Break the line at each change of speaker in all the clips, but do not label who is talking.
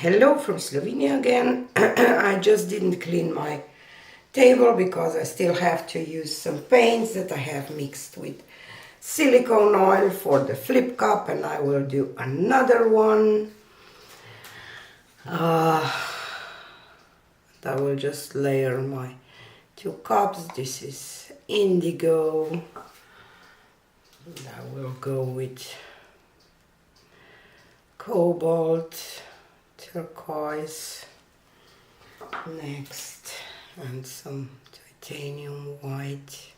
Hello from Slovenia again. I just didn't clean my table because I still have to use some paints that I have mixed with silicone oil for the flip cup, and I will do another one. I will just layer my two cups. This is indigo, and I will go with cobalt, turquoise next, and some titanium white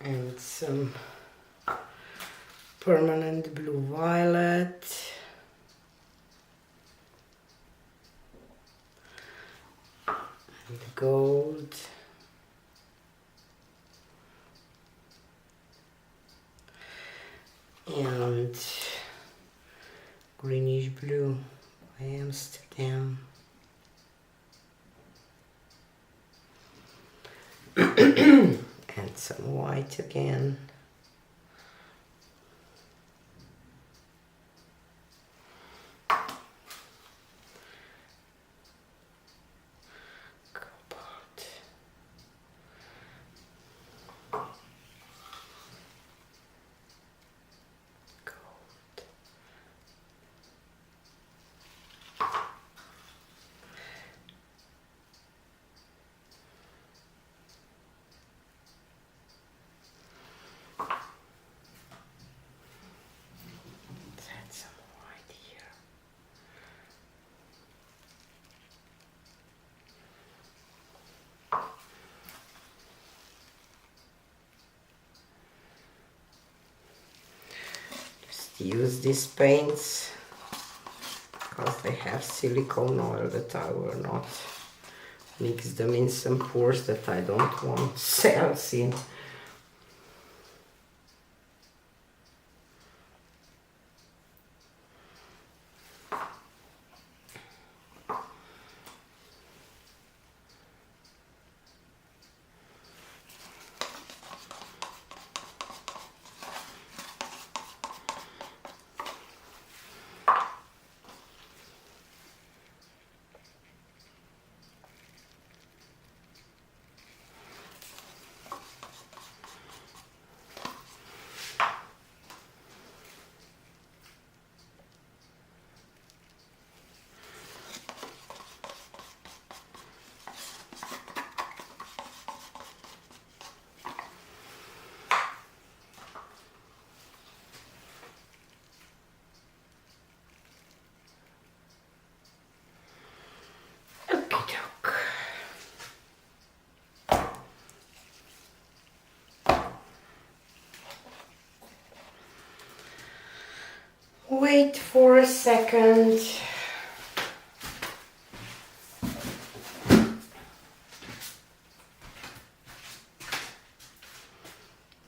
and some permanent blue violet, and gold, and greenish blue by Amsterdam. And some white again. Cobalt. Gold. Let's add some white here. Just use these paints because they have silicone oil that I will not mix them in some pores that I don't want cells in. Wait for a second.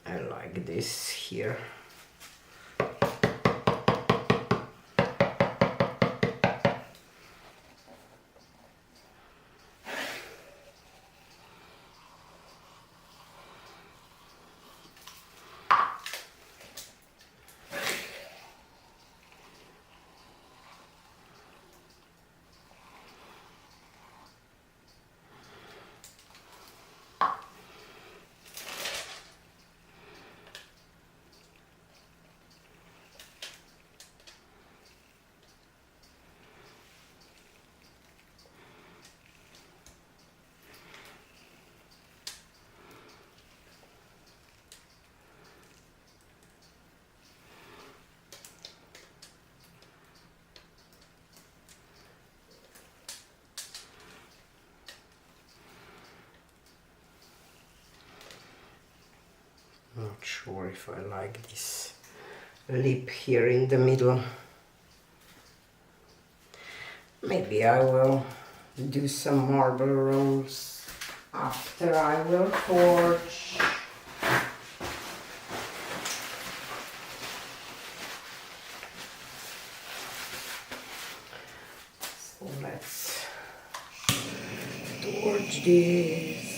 I like this here. Not sure if I like this lip here in the middle. Maybe I will do some marble rolls after I will torch. So let's torch this.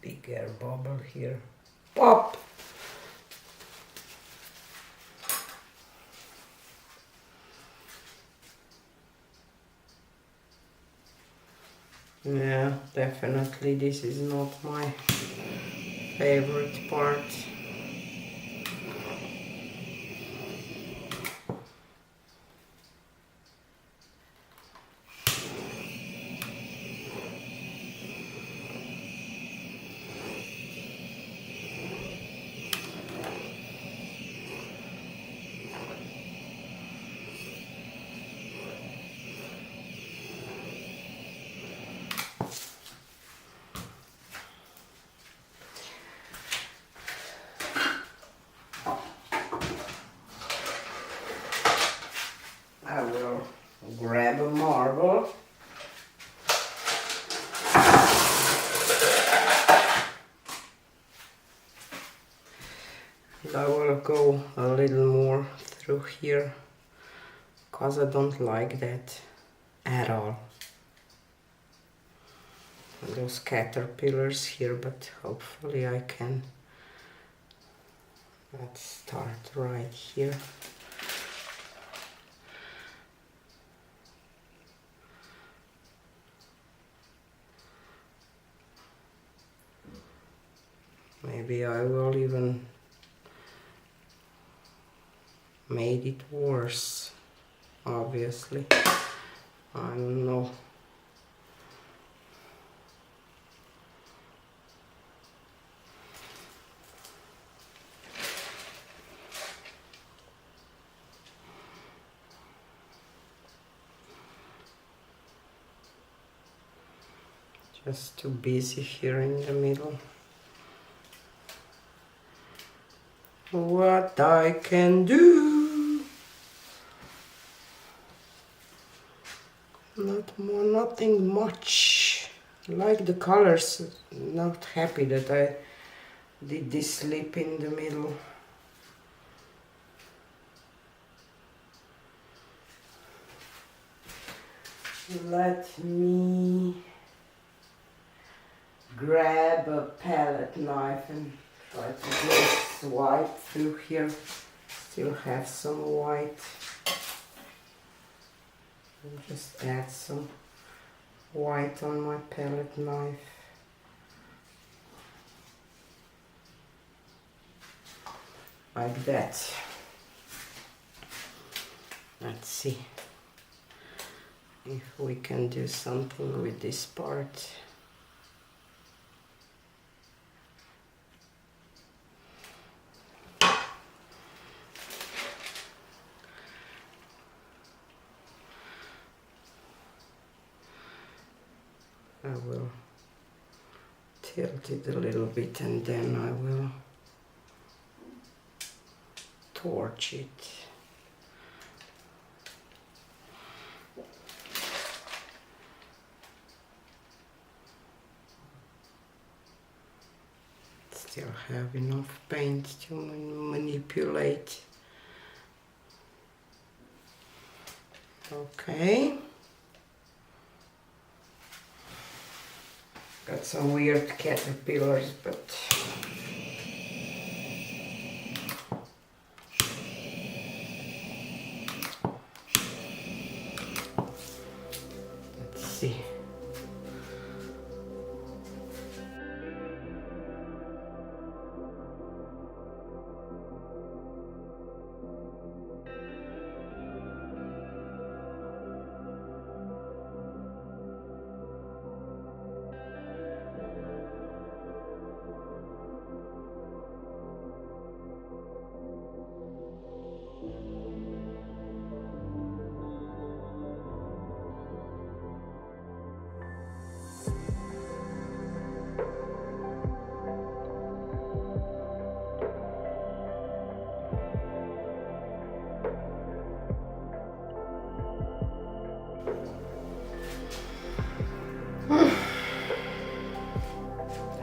big air bubble here. Pop! Yeah, definitely this is not my favorite part. I will grab a marble. And I will go a little more through here because I don't like that at all. And those caterpillars here, but hopefully I can. Let's start right here. Maybe I will even made it worse, obviously. I don't know. Just too busy here in the middle. What I can do. Not more, nothing much. I like the colors. Not happy that I did this slip in the middle. Let me grab a palette knife and try to get white through here. Still have some white. And just add some white on my palette knife. Like that. Let's see if we can do something with this part. I will tilt it a little bit and then I will torch it. Still have enough paint to manipulate. Okay. Got some weird caterpillars, but let's see.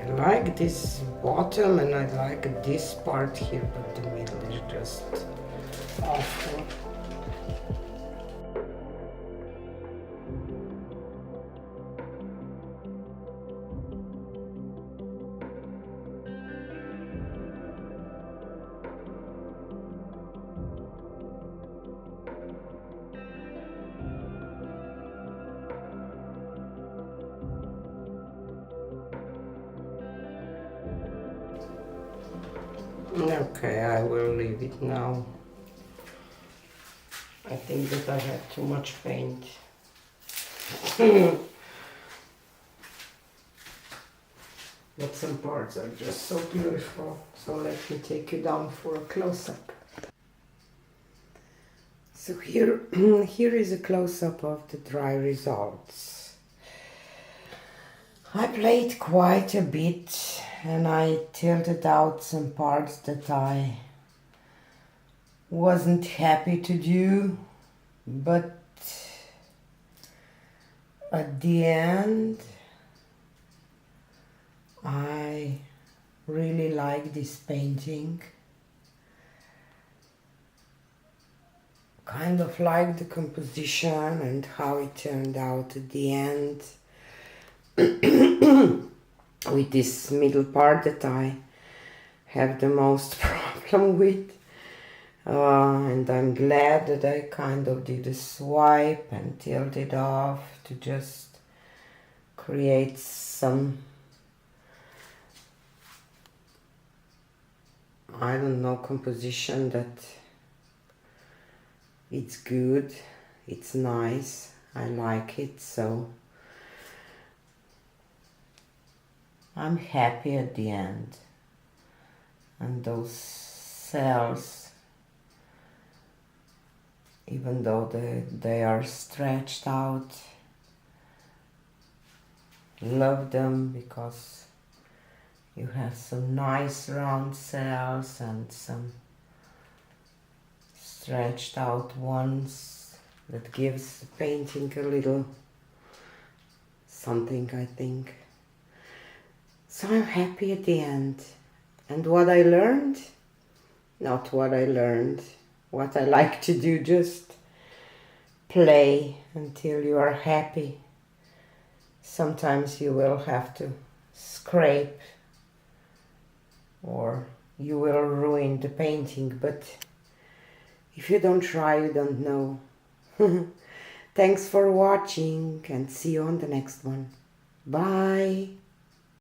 I like this bottom and I like this part here, but the middle is just awful. Okay, I will leave it now. I think that I have too much paint. But some parts are just so beautiful. So let me take you down for a close-up. So here, here is a close-up of the dry results. I played quite a bit and I tilted out some parts that I wasn't happy to do, but at the end I really like this painting. Kind of like the composition and how it turned out at the end. With this middle part that I have the most problem with. And I'm glad that I kind of did a swipe and tilted off to just create some, I don't know, composition that it's good, it's nice, I like it, so I'm happy at the end. And those cells, even though they are stretched out, love them because you have some nice round cells and some stretched out ones that gives the painting a little something, I think. So I'm happy at the end. And what I learned? Not what I learned. What I like to do, just play until you are happy. Sometimes you will have to scrape or you will ruin the painting, but if you don't try, you don't know. Thanks for watching and see you on the next one. Bye.